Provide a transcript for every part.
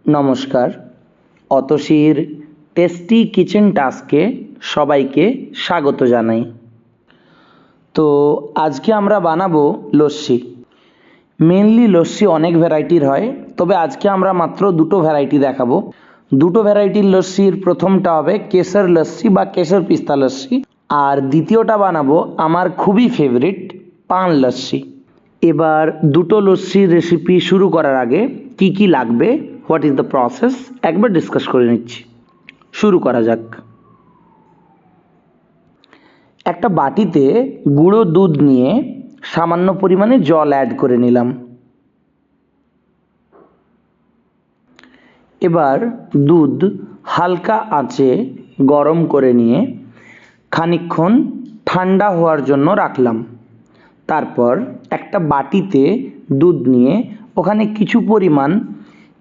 নমস্কার, অতসীর tasty kitchen টাস্কে সবাইকে স্বাগত জানাই। তো আজকে আমরা বানাবো লস্যি। মেনলি লস্যি অনেক ভ্যারাইটির হয়, তবে আজকে আমরা মাত্র দুটো ভ্যারাইটি দেখাবো। দুটো ভ্যারাইটির লস্যির প্রথমটা হবে কেশর লস্যি বা কেশর পিস্তা লস্যি, আর দ্বিতীয়টা বানাবো আমার খুবই ফেভারিট পান লস্যি। এবার দুটো লস্যির রেসিপি শুরু করার আগে কি কি লাগবে, হোয়াট ইজ দ্য প্রসেস, একবার ডিসকাস করে নিচ্ছি। শুরু করা যাক। একটা বাটিতে গুঁড়ো দুধ নিয়ে সামান্য পরিমাণে জল অ্যাড করে নিলাম। এবার দুধ হালকা আঁচে গরম করে নিয়ে খানিকক্ষণ ঠান্ডা হওয়ার জন্য রাখলাম। তারপর একটা বাটিতে দুধ নিয়ে ওখানে কিছু পরিমাণ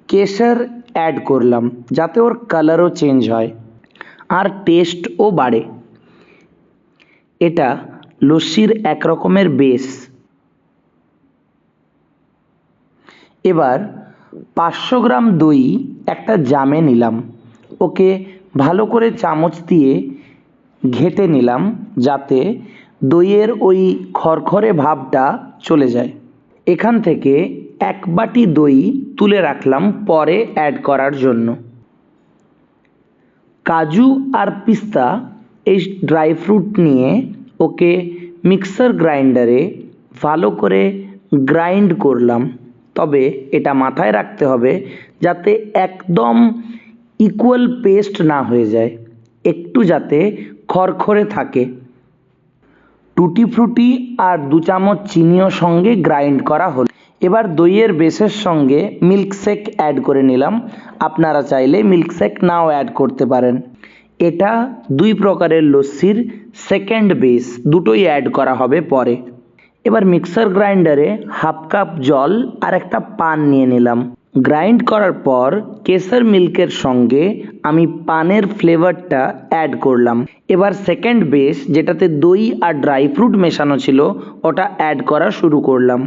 কেশর অ্যাড করলাম, যাতে ওর কালারও চেঞ্জ হয় আর টেস্টও বাড়ে। এটা লস্যির এক রকমের বেস। এবার 500 গ্রাম দই একটা জামে নিলাম, ওকে ভালো করে চামচ দিয়ে ঘেঁটে নিলাম, যাতে দইয়ের ওই খরখরে ভাবটা চলে যায়। এখান থেকে এক বাটি দই তুলে রাখলাম পরে অ্যাড করার জন্য। কাজু আর পিস্তা এই ড্রাই ফ্রুট নিয়ে ওকে মিক্সার গ্রাইন্ডারে ভালো করে গ্রাইন্ড করলাম, তবে এটা মাথায় রাখতে হবে যাতে একদম ইকুয়াল পেস্ট না হয়ে যায়, একটু যাতে খরখরে থাকে। টুটি ফ্রুটি আর 2 চামচ চিনিও সঙ্গে গ্রাইন্ড করা হলো। এবার দইয়ের বেসের সঙ্গে মিল্কশেক অ্যাড করে নিলাম, আপনারা চাইলে মিল্কশেক নাও অ্যাড করতে পারেন। এটা দুই প্রকারের লস্যির সেকেন্ড বেস, দুটোই অ্যাড করা হবে পরে। এবার মিক্সার গ্রাইন্ডারে হাফ কাপ জল আর একটা পান নিয়ে নিলাম। গ্রাইন্ড করার পর কেশর মিল্কের সঙ্গে আমি পানের ফ্লেভারটা অ্যাড করলাম। এবার সেকেন্ড বেস, যেটাতে দই আর ড্রাই ফ্রুট মেশানো ছিল, ওটা অ্যাড করা শুরু করলাম।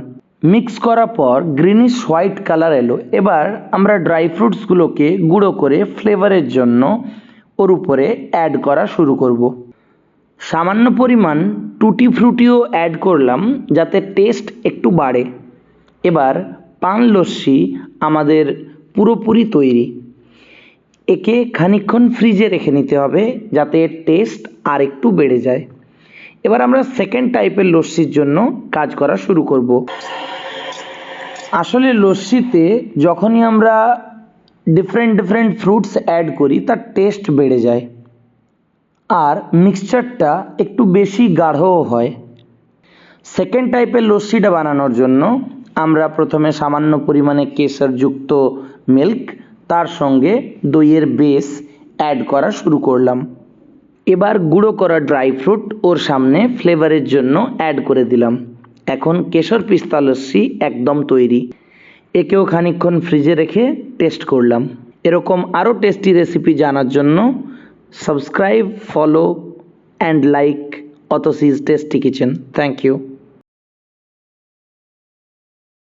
মিক্স করার পর গ্রিনিশ হোয়াইট কালার এলো। এবার আমরা ড্রাই ফ্রুটসগুলোকে গুঁড়ো করে ফ্লেভারের জন্য ওর উপরে অ্যাড করা শুরু করব। সামান্য পরিমাণ টুটি ফ্রুটিও অ্যাড করলাম, যাতে টেস্ট একটু বাড়ে। এবার পান লস্যি আমাদের পুরোপুরি তৈরি। একে খানিকক্ষণ ফ্রিজে রেখে নিতে হবে, যাতে এর টেস্ট আর একটু বেড়ে যায়। এবার আমরা সেকেন্ড টাইপের লস্যির জন্য কাজ করা শুরু করব। আসলে লস্যিতে যখনই আমরা ডিফারেন্ট ফ্রুটস অ্যাড করি, তার টেস্ট বেড়ে যায় আর মিক্সচারটা একটু বেশি গাঢ়ও হয়। সেকেন্ড টাইপের লস্যিটা বানানোর জন্য আমরা প্রথমে সামান্য পরিমাণে কেশরযুক্ত মিল্ক, তার সঙ্গে দইয়ের বেস অ্যাড করা শুরু করলাম। এবার গুঁড়ো করা ড্রাই ফ্রুট ওর সামনে ফ্লেভারের জন্য অ্যাড করে দিলাম। এখন কেশর পিস্তা লস্যি একদম তৈরি। একেও খানিকক্ষণ ফ্রিজে রেখে টেস্ট করলাম। এরকম আরও টেস্টি রেসিপি জানার জন্য subscribe, follow and like Atasi's tasty kitchen. Thank you.